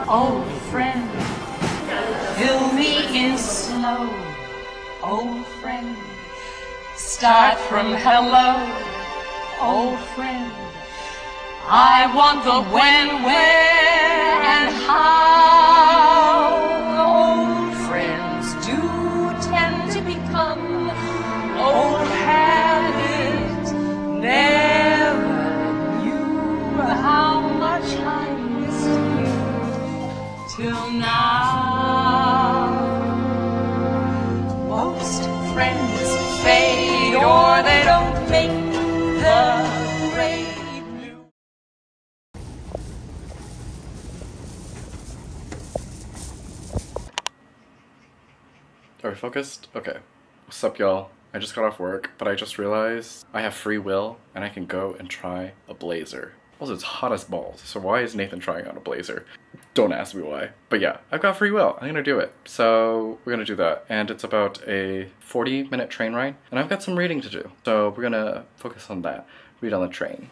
old friend. Fill me in slow, old friend. Start from hello, old friend. I want the when, where, and how. Old friends do tend to become old habits. Never knew how much I missed you till now. Most friends fade or they don't make the grade. Are we focused? Okay. What's up, y'all? I just got off work, but I just realized I have free will and I can go and try a blazer. Also, it's hot as balls, so why is Nathan trying on a blazer? Don't ask me why. But yeah, I've got free will. I'm gonna do it. So we're gonna do that. And it's about a 40-minute train ride, and I've got some reading to do. So we're gonna focus on that. Read on the train.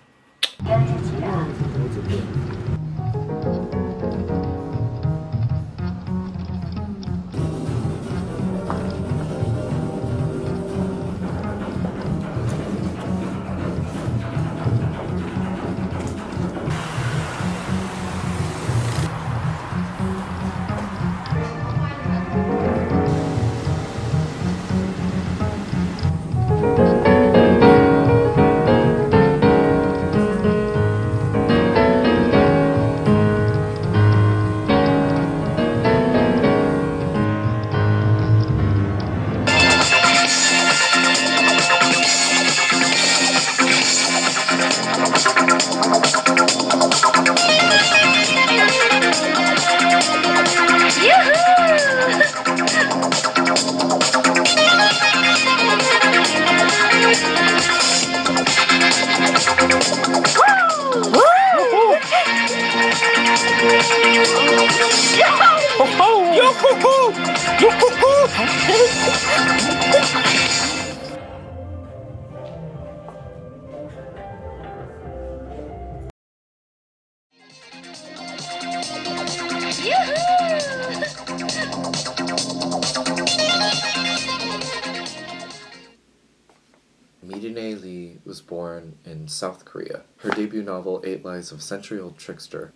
Mirinae was born in South Korea. Her debut novel, 8 Lives of a Century-Old Trickster.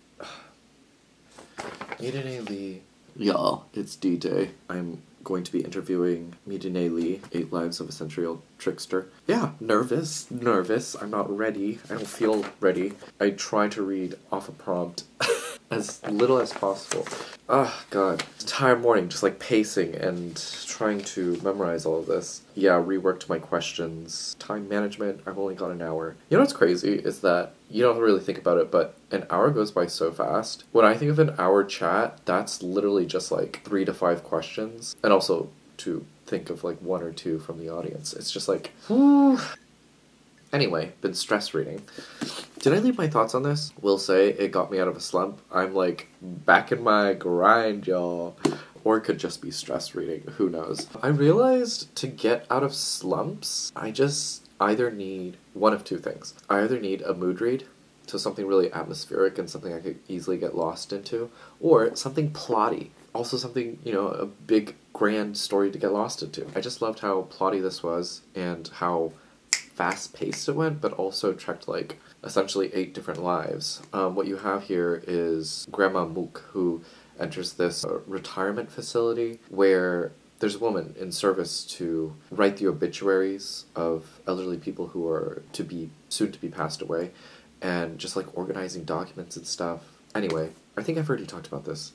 Mirinae. Y'all, it's D-Day. I'm going to be interviewing Mirinae, 8 Lives of a Century-Old Trickster. Yeah, nervous. I'm not ready. I don't feel ready. I try to read off a prompt as little as possible. Oh, God. It's a tired morning, just like pacing and trying to memorize all of this. Yeah, reworked my questions. Time management, I've only got an hour. You know what's crazy is that you don't really think about it, but an hour goes by so fast. When I think of an hour chat, that's literally just like 3 to 5 questions. And also to think of like 1 or 2 from the audience. It's just like, whew. Anyway, been stress reading. Did I leave my thoughts on this? Will say it got me out of a slump. I'm like back in my grind, y'all. Or it could just be stress reading, who knows. I realized to get out of slumps, I just either need one of 2 things. I either need a mood read, so something really atmospheric and something I could easily get lost into, or something plotty. Also something, you know, a big grand story to get lost into. I just loved how plotty this was and how fast-paced it went, but also trekked like essentially 8 different lives. What you have here is Grandma Mook, who enters this retirement facility where there's a woman in service to write the obituaries of elderly people who are soon to be passed away, and just like organizing documents and stuff. Anyway, I think I've already talked about this.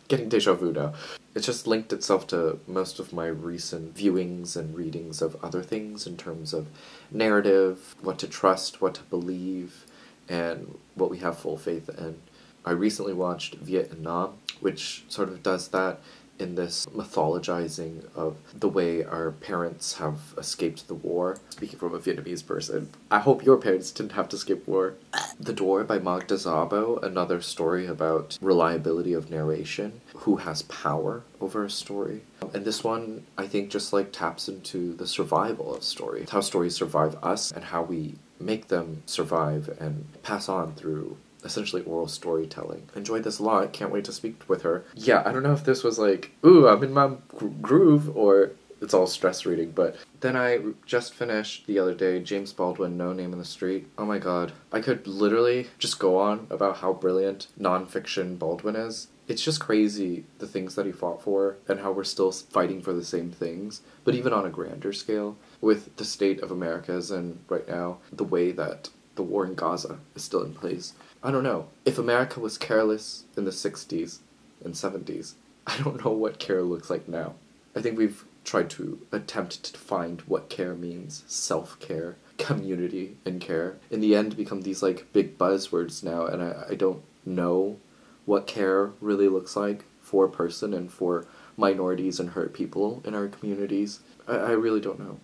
Getting deja vu now. It's just linked itself to most of my recent viewings and readings of other things in terms of narrative, what to trust, what to believe, and what we have full faith in. I recently watched Vietnam, which sort of does that in this mythologizing of the way our parents have escaped the war. Speaking from a Vietnamese person, I hope your parents didn't have to escape war. The Door by Magda Szabo, another story about reliability of narration, who has power over a story. And this one, I think, just like taps into the survival of story, how stories survive us and how we make them survive and pass on through essentially oral storytelling. Enjoyed this a lot. Can't wait to speak with her. Yeah, I don't know if this was like, ooh, I'm in my groove, or it's all stress reading, but then I just finished the other day James Baldwin, No Name in the Street. Oh my god. I could literally just go on about how brilliant nonfiction Baldwin is. It's just crazy the things that he fought for and how we're still fighting for the same things, but even on a grander scale, with the state of America as in right now, the way that the war in Gaza is still in place. I don't know. If America was careless in the 60s and 70s, I don't know what care looks like now. I think we've tried to attempt to find what care means. Self-care, community, and care. In the end, become these like big buzzwords now, and I don't know what care really looks like for a person and for minorities and hurt people in our communities. I really don't know.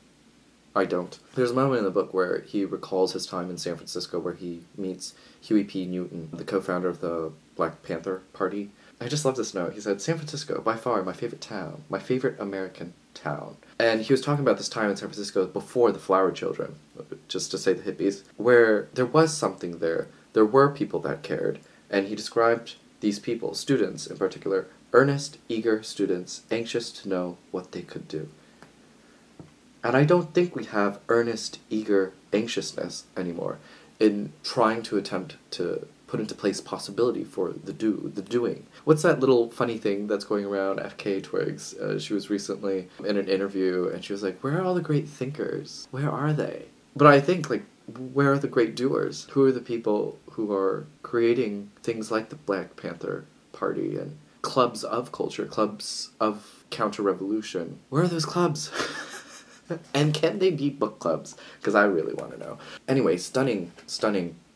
I don't. There's a moment in the book where he recalls his time in San Francisco where he meets Huey P. Newton, the co-founder of the Black Panther Party. I just love this note. He said, San Francisco, by far my favorite town, my favorite American town. And he was talking about this time in San Francisco before the Flower Children, just to say the hippies, where there was something there. There were people that cared. And he described these people, students in particular, earnest, eager students, anxious to know what they could do. And I don't think we have earnest, eager anxiousness anymore in trying to attempt to put into place possibility for the doing. What's that little funny thing that's going around FK Twigs? She was recently in an interview and she was like, where are all the great thinkers? Where are they? But I think, like, where are the great doers? Who are the people who are creating things like the Black Panther Party and clubs of culture, clubs of counter-revolution? Where are those clubs? And can they be book clubs? Because I really want to know. Anyway, stunning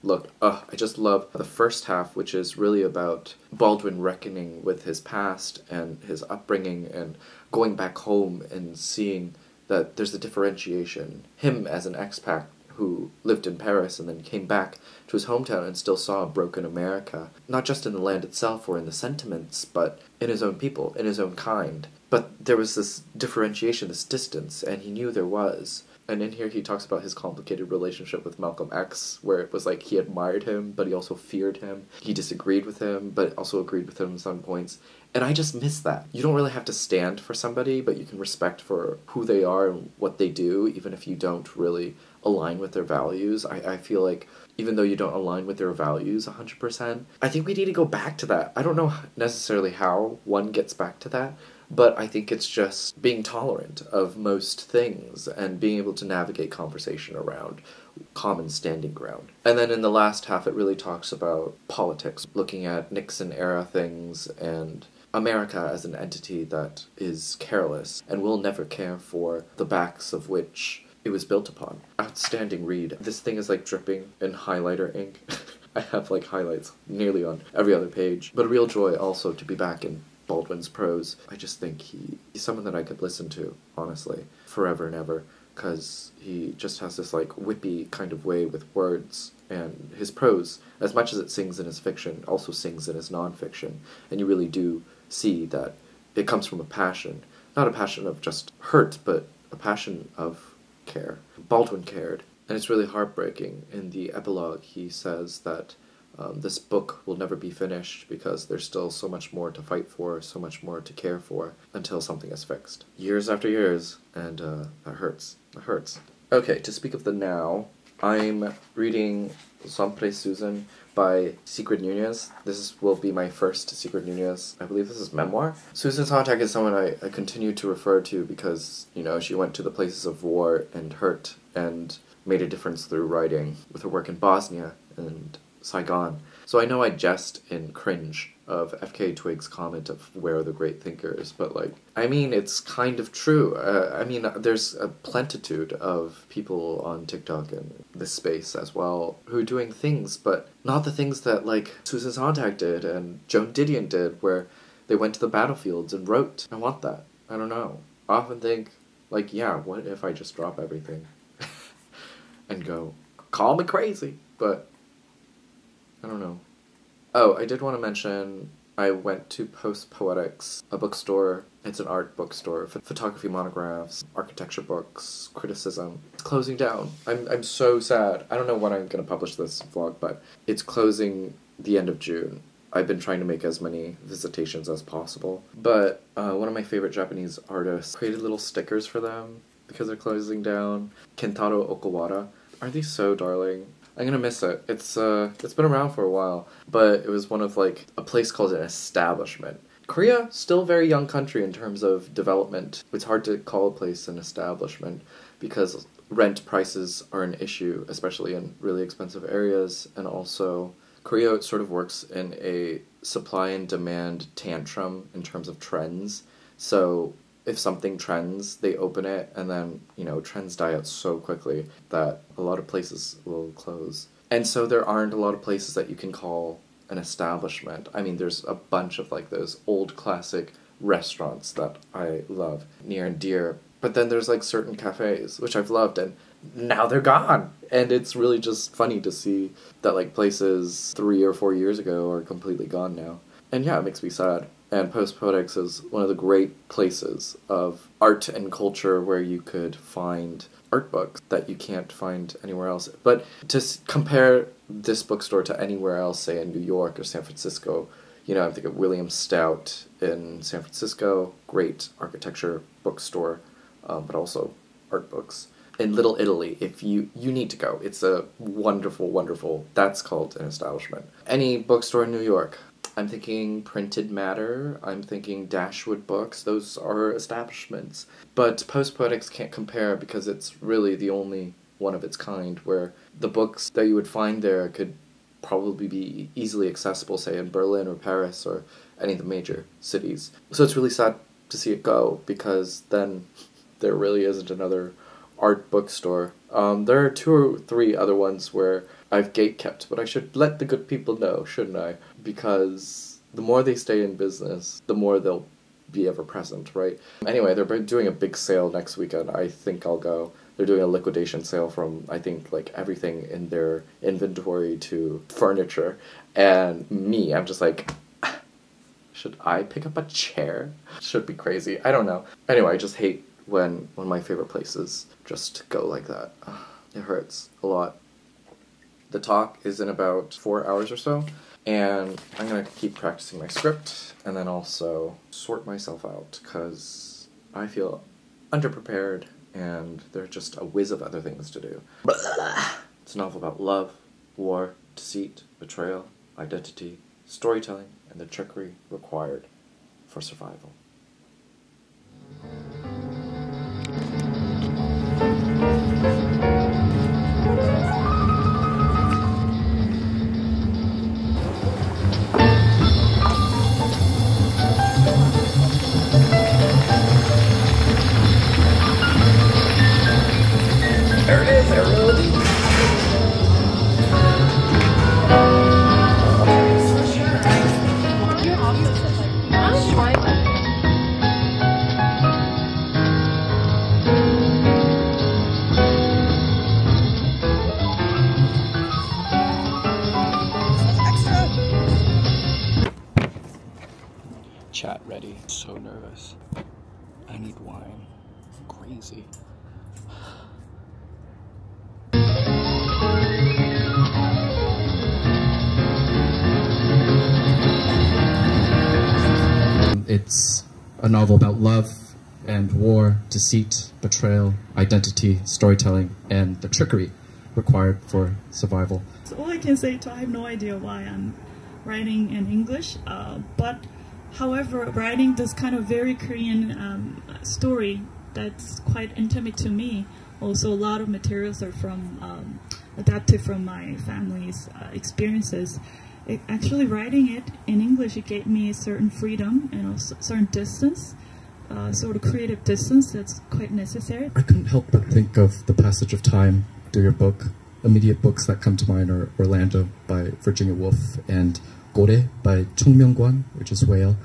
look. I just love the first half, which is really about Baldwin reckoning with his past and his upbringing and going back home and seeing that there's a differentiation. Him as an expat who lived in Paris and then came back to his hometown and still saw a broken America, not just in the land itself or in the sentiments, but in his own people, in his own kind. But there was this differentiation, this distance, and he knew there was. And in here he talks about his complicated relationship with Malcolm X, where it was like he admired him, but he also feared him. He disagreed with him, but also agreed with him at some points. And I just miss that. You don't really have to stand for somebody, but you can respect for who they are and what they do, even if you don't really align with their values. I feel like even though you don't align with their values 100%, I think we need to go back to that. I don't know necessarily how one gets back to that, but I think it's just being tolerant of most things and being able to navigate conversation around common standing ground. And then in the last half it really talks about politics, looking at Nixon-era things and America as an entity that is careless and will never care for the backs of which it was built upon. Outstanding read. This thing is like dripping in highlighter ink. I have like highlights nearly on every other page. But a real joy also to be back in Baldwin's prose. I just think he's someone that I could listen to, honestly, forever and ever, because he just has this like whippy kind of way with words, and his prose, as much as it sings in his fiction, also sings in his non-fiction, and you really do see that it comes from a passion, not a passion of just hurt, but a passion of care. Baldwin cared, and it's really heartbreaking. In the epilogue he says that this book will never be finished because there's still so much more to fight for, so much more to care for, until something is fixed. Years after years, and that hurts. It hurts. Okay, to speak of the now, I'm reading Sempre Susan by Sigrid Nunez. This will be my first Sigrid Nunez. I believe this is memoir. Susan Sontag is someone I continue to refer to because, you know, she went to the places of war and hurt and made a difference through writing with her work in Bosnia and Saigon. So I know I jest and cringe of FK Twig's comment of where are the great thinkers, but like, I mean, it's kind of true. I mean, there's a plentitude of people on TikTok and this space as well who are doing things, but not the things that like Susan Sontag did and Joan Didion did, where they went to the battlefields and wrote. I want that. I don't know. I often think, like, yeah, what if I just drop everything and go, call me crazy, but I don't know. Oh, I did want to mention I went to Post Poetics, a bookstore It's an art bookstore, photography monographs, architecture books, criticism. It's closing down. I'm so sad. I don't know when I'm going to publish this vlog, but it's closing the end of June. I've been trying to make as many visitations as possible. But one of my favorite Japanese artists created little stickers for them because they're closing down. Kentaro Okawara. Aren't these so darling? I'm gonna miss it. It's been around for a while, but it was one of like a place called an establishment. Korea, still a very young country in terms of development. It's hard to call a place an establishment because rent prices are an issue, especially in really expensive areas, and also Korea sort of works in a supply and demand tantrum in terms of trends. So if something trends, they open it, and then, you know, trends die out so quickly that a lot of places will close. And so there aren't a lot of places that you can call an establishment. I mean, there's a bunch of like those old classic restaurants that I love, near and dear. But then there's like certain cafes, which I've loved, and now they're gone. And it's really just funny to see that like places 3 or 4 years ago are completely gone now. And yeah, it makes me sad. And Post Poetics is one of the great places of art and culture where you could find art books that you can't find anywhere else. But to compare this bookstore to anywhere else, say in New York or San Francisco, you know, I think of William Stout in San Francisco, great architecture bookstore, but also art books. In Little Italy, if you need to go. It's a wonderful, wonderful, that's called an establishment. Any bookstore in New York. I'm thinking Printed Matter, I'm thinking Dashwood Books, those are establishments. But Post Poetics can't compare because it's really the only one of its kind where the books that you would find there could probably be easily accessible, say in Berlin or Paris or any of the major cities. So it's really sad to see it go because then there really isn't another art bookstore. There are 2 or 3 other ones where I've gatekept, but I should let the good people know, shouldn't I? Because the more they stay in business, the more they'll be ever present, right? Anyway, they're doing a big sale next weekend. I think I'll go. They're doing a liquidation sale from, I think, like everything in their inventory to furniture. And me, I'm just like, should I pick up a chair? Should be crazy. I don't know. Anyway, I just hate when one of my favorite places just go like that. It hurts a lot. The talk is in about 4 hours or so, and I'm gonna keep practicing my script and then also sort myself out because I feel underprepared and there's just a whiz of other things to do. It's a novel about love, war, deceit, betrayal, identity, storytelling, and the trickery required for survival. There it is, everybody. Chat ready. So nervous. I need wine. Crazy. It's a novel about love and war, deceit, betrayal, identity, storytelling, and the trickery required for survival. So all I can say is I have no idea why I'm writing in English, but however, writing this kind of very Korean story that's quite intimate to me. Also, a lot of materials are from adapted from my family's experiences. Actually, writing it in English, it gave me a certain freedom and also certain distance, sort of creative distance that's quite necessary. I couldn't help but think of The Passage of Time, do your book. Immediate books that come to mind are Orlando by Virginia Woolf and Gore by Chung Myung-kwan, which is whale.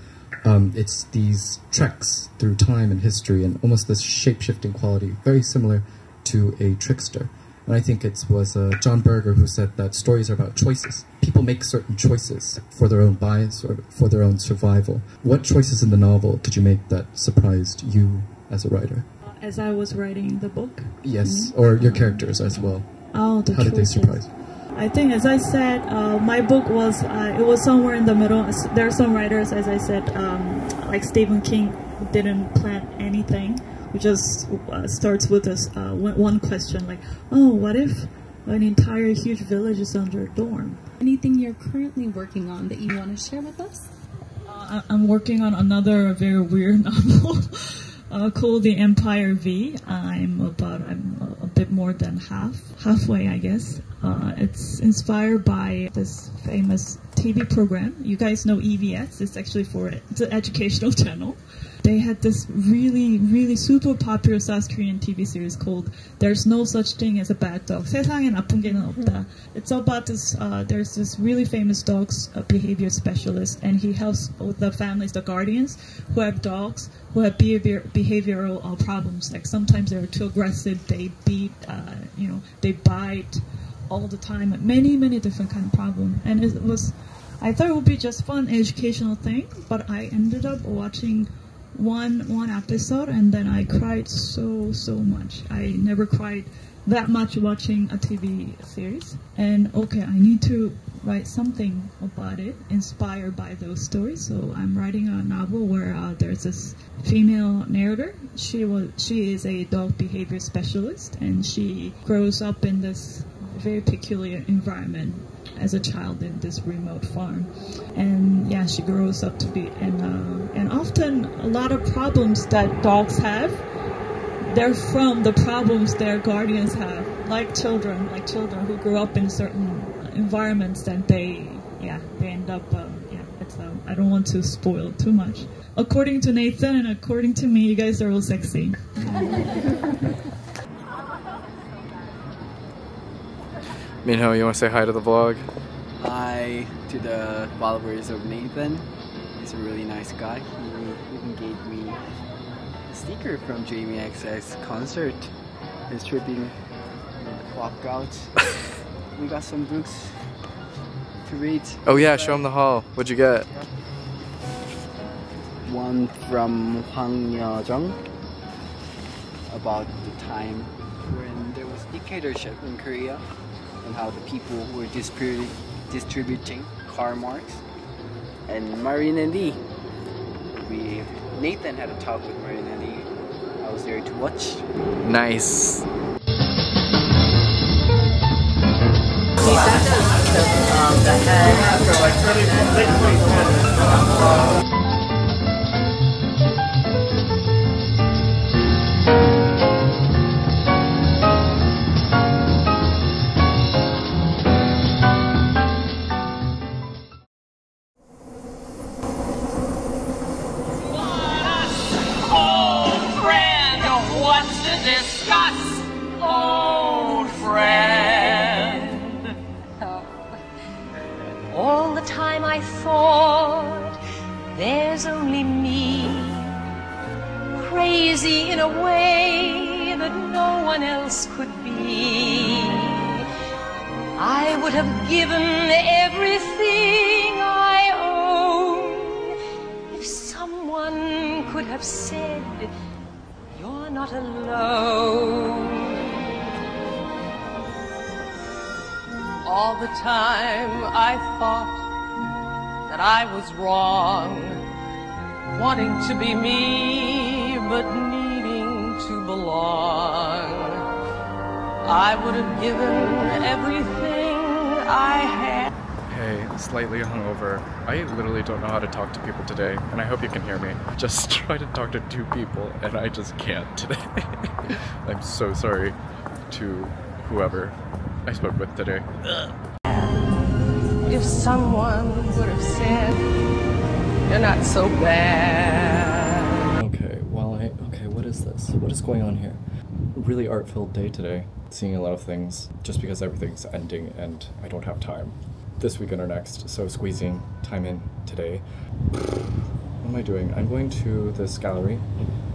It's these treks through time and history and almost this shape-shifting quality, very similar to a Trickster. And I think it was John Berger who said that stories are about choices. People make certain choices for their own bias or for their own survival. What choices in the novel did you make that surprised you as a writer? As I was writing the book? Yes, or your characters as well. Oh, the How did they surprise you? I think, as I said, my book was, it was somewhere in the middle. There are some writers, as I said, like Stephen King, who didn't plan anything, who just starts with this one question, like, oh, what if an entire huge village is under a dorm? Anything you're currently working on that you want to share with us? I'm working on another very weird novel called The Empire V. I'm a bit more than halfway, I guess. It's inspired by this famous TV program. You guys know EVS. It's actually it's an educational channel. They had this really, really super popular South Korean TV series called There's No Such Thing as a Bad Dog. 세상에 나쁜 개는 없다. It's about this, there's this really famous dog's behavior specialist, and he helps with the families, the guardians, who have dogs, who have behavioral problems. Like sometimes they're too aggressive, they beat, they bite all the time. Many, many different kind of problems. And I thought it would be just fun educational thing, but I ended up watching one episode, and then I cried so much. I never cried that much watching a TV series. And okay, I need to write something about it, inspired by those stories. So I'm writing a novel where there's this female narrator. She is a dog behavior specialist, and she grows up in this very peculiar environment as a child in this remote farm. And yeah, she grows up to be, and often a lot of problems that dogs have, they're from the problems their guardians have, like children who grow up in certain environments that they end up, I don't want to spoil too much. According to Nathan and according to me, you guys are all sexy. Minho, you want to say hi to the vlog? Hi to the followers of Nathan. He's a really nice guy. He even gave me a sticker from Jamie XX's concert. He's tripping the clock out. We got some books to read. Oh yeah, show him the haul. What'd you get? One from Hwang Yeo-jung about the time when there was dictatorship in Korea, and how the people were distributing car marks. And Mirinae, Nathan had a talk with Mirinae. I was there to watch. Nice. The head. All the time I thought there's only me, crazy in a way that no one else could be. I would have given everything I own if someone could have said, you're not alone. All the time I thought that I was wrong, wanting to be me, but needing to belong. I would have given everything I had. Hey, slightly hungover. I literally don't know how to talk to people today, and I hope you can hear me. Just try to talk to two people, and I just can't today. I'm so sorry to whoever I spoke with today. If someone would have said, you're not so bad. Okay, what is this? What is going on here? A really art-filled day today. Seeing a lot of things just because everything's ending and I don't have time this weekend or next, so squeezing time in today. am I doing? I'm going to this gallery.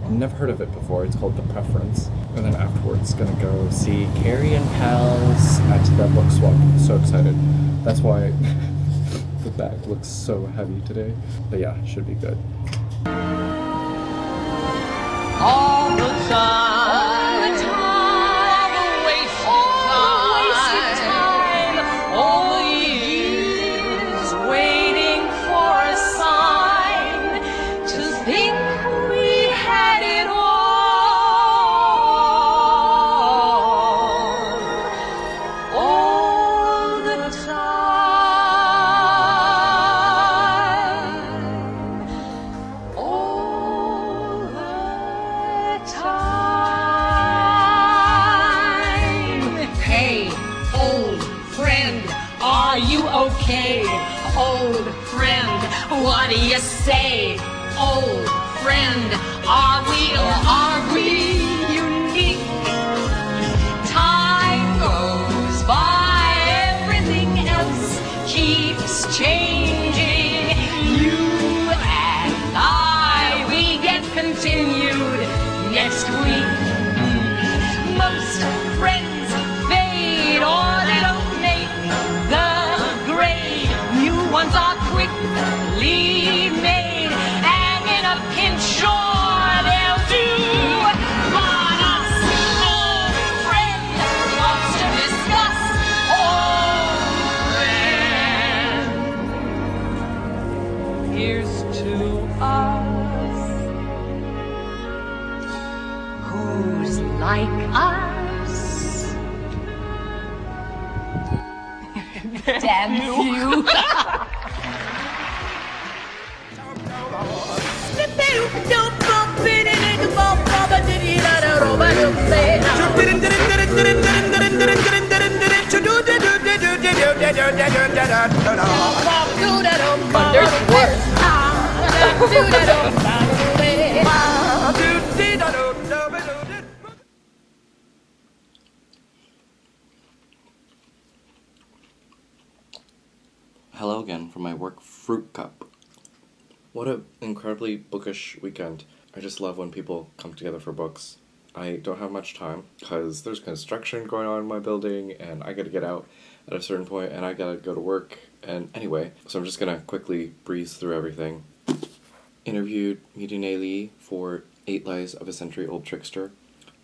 Never heard of it before. It's called The Preference. And then afterwards, gonna go see Carrie and Pals at the book swap. So excited. That's why the bag looks so heavy today. But yeah, should be good. All the time, wasted time, all the years waiting for a sign to think we had it all the time, all the time. Hey, old friend, are you okay? Old friend, what do you say? Old friend, are we or are we unique? Time goes by, everything else keeps changing. You and I, we get continued next week. Most friends fade or they don't make the grade. New ones are quickly made, and in a pinch, sure they'll do. But us, old friend, wants to discuss old friend. Here's to us. Who's like us? Damn you. There's worse. Hello again from my work fruit cup. What an incredibly bookish weekend. I just love when people come together for books. I don't have much time because there's construction going on in my building and I gotta get out at a certain point and I gotta go to work. And anyway, so I'm just gonna quickly breeze through everything. Interviewed Mirinae for 8 Lies of a Century-Old Trickster.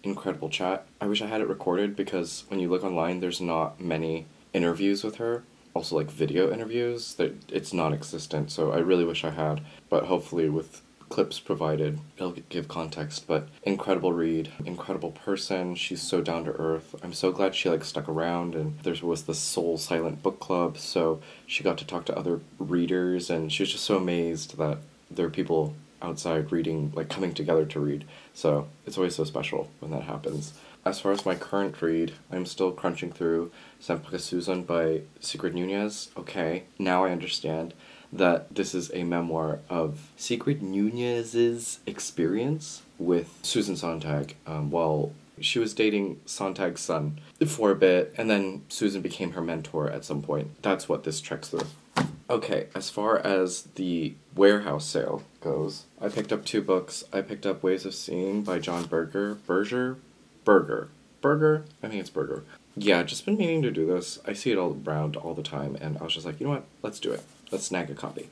Incredible chat. I wish I had it recorded because when you look online there's not many interviews with her. Also like video interviews, that it's non-existent, so I really wish I had, but hopefully with clips provided it'll give context. But incredible read, incredible person, she's so down to earth. I'm so glad she like stuck around, and there was the Soul Silent Book Club, so she got to talk to other readers, and she was just so amazed that there are people outside reading, like coming together to read, so it's always so special when that happens. As far as my current read, I'm still crunching through Sempre by Sigrid Nunez. Okay, now I understand that this is a memoir of Sigrid Nunez's experience with Susan Sontag while she was dating Sontag's son for a bit, and then Susan became her mentor at some point. That's what this treks through. Okay, as far as the warehouse sale goes, I picked up 2 books. I picked up Ways of Seeing by John Berger. Berger? I think it's Berger. Yeah, just been meaning to do this. I see it all around all the time, and I was just like, you know what? Let's do it. Let's snag a copy.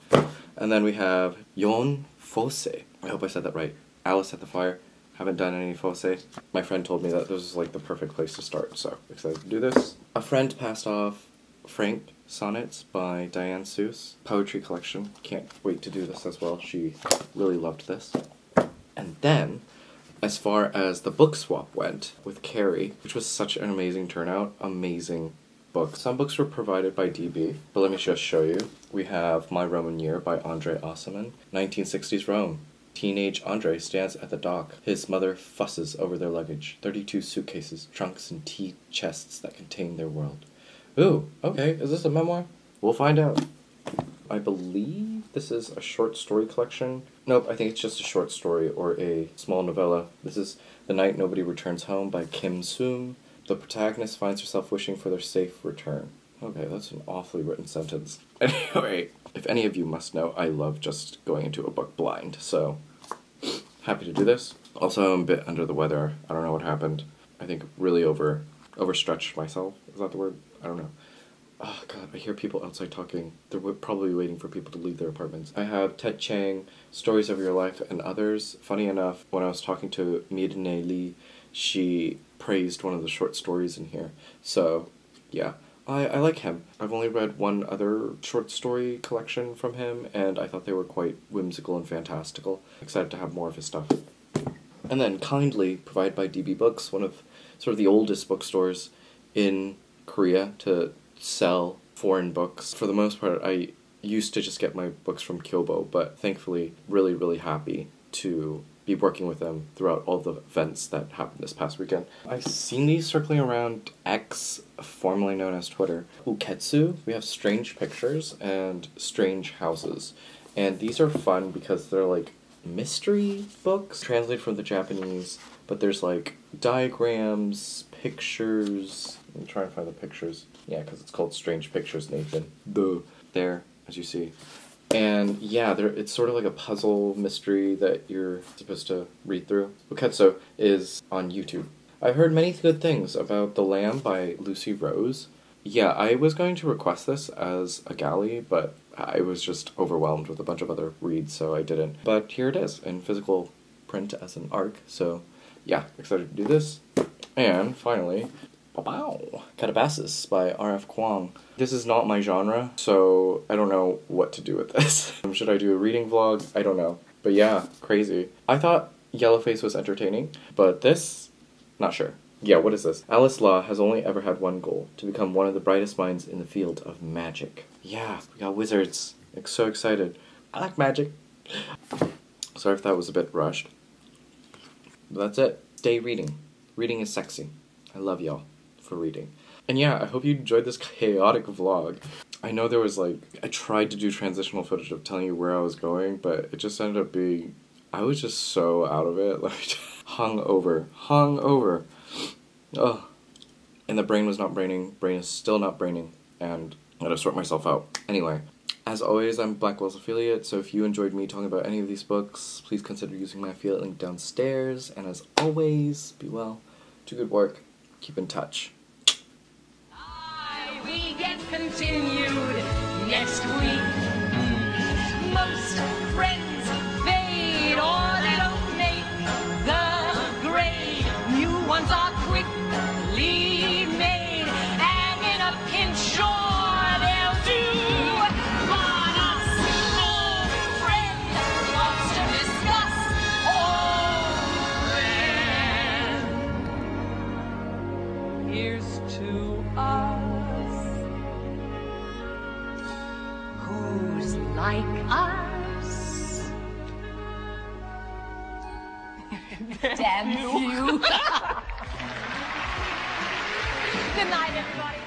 And then we have Yon Fosse. I hope I said that right. Alice at the Fire. Haven't done any Fosse. My friend told me that this was like the perfect place to start, so excited to do this. A friend passed off Frank Sonnets by Diane Seuss. Poetry collection. Can't wait to do this as well. She really loved this. And then, as far as the book swap went with Carrie, which was such an amazing turnout, amazing book. Some books were provided by DB, but let me just show you. We have My Roman Year by Andre Aciman, 1960s Rome. Teenage Andre stands at the dock. His mother fusses over their luggage. 32 suitcases, trunks, and tea chests that contain their world. Ooh, okay, is this a memoir? We'll find out. I believe this is a short story collection. Nope, I think it's just a short story or a small novella. This is The Night Nobody Returns Home by Kim Soom. The protagonist finds herself wishing for their safe return. Okay, that's an awfully written sentence. Anyway, If any of you must know, I love just going into a book blind, so happy to do this. Also, I'm a bit under the weather. I don't know what happened. I think really overstretched myself. Is that the word? I don't know. Oh god, I hear people outside talking. They're probably waiting for people to leave their apartments. I have Ted Chiang, Stories of Your Life, and others. Funny enough, when I was talking to Mirinae, she praised one of the short stories in here. So, yeah. I like him. I've only read one other short story collection from him, and I thought they were quite whimsical and fantastical. Excited to have more of his stuff. And then kindly provided by dbooks, one of sort of the oldest bookstores in Korea to sell foreign books. For the most part, I used to just get my books from Kyobo, but thankfully really, really happy to be working with them throughout all the events that happened this past weekend. I've seen these circling around X, formerly known as Twitter. Uketsu, we have Strange Pictures and Strange Houses. And these are fun because they're like mystery books, translated from the Japanese, but there's like diagrams, pictures. Let me try and find the pictures. Yeah, because it's called Strange Pictures, Nathan. There, as you see. And yeah, it's sort of like a puzzle mystery that you're supposed to read through. Uketsu is on YouTube. I've heard many good things about The Lamb by Lucy Rose. Yeah, I was going to request this as a galley, but I was just overwhelmed with a bunch of other reads, so I didn't. But here it is, in physical print as an ARC, so yeah, excited to do this. And finally, Katabasis by R F Kuang. This is not my genre, so I don't know what to do with this. Should I do a reading vlog? I don't know. But yeah, crazy. I thought Yellowface was entertaining, but this, not sure. Yeah, what is this? Alice Law has only ever had one goal, to become one of the brightest minds in the field of magic. Yeah, we got wizards. I'm so excited. I like magic. Sorry if that was a bit rushed. But that's it. Stay reading. Reading is sexy. I love y'all for reading. And yeah, I hope you enjoyed this chaotic vlog. I know there was like, I tried to do transitional footage of telling you where I was going, but it just ended up being, I was just so out of it, like, hung over. Ugh. And the brain was not braining, brain is still not braining, and I gotta sort myself out. Anyway, as always, I'm Blackwell's affiliate, so if you enjoyed me talking about any of these books, please consider using my affiliate link downstairs, and as always, be well, do good work, keep in touch. We get continued next week. Most friends fade or they don't make the grade. New ones are quickly made, and in a pinch, sure they'll do. But us old friend wants to discuss old friend. Here's to us. Who's like us? Damn you. Good night, everybody.